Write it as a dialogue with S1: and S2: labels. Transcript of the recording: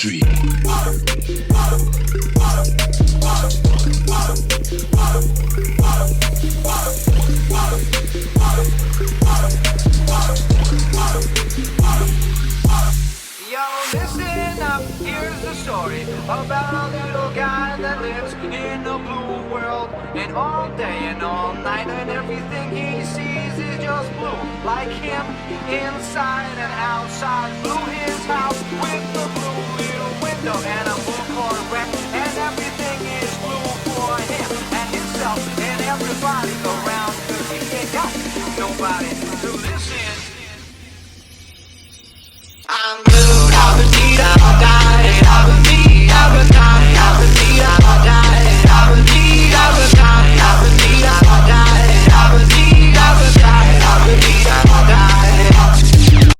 S1: three.
S2: Yo, listen up, here's the story about a little guy that lives in a blue world. And all day and all night, and everything he sees is just blue. Like him, inside and outside, blew his house with the blue little window and a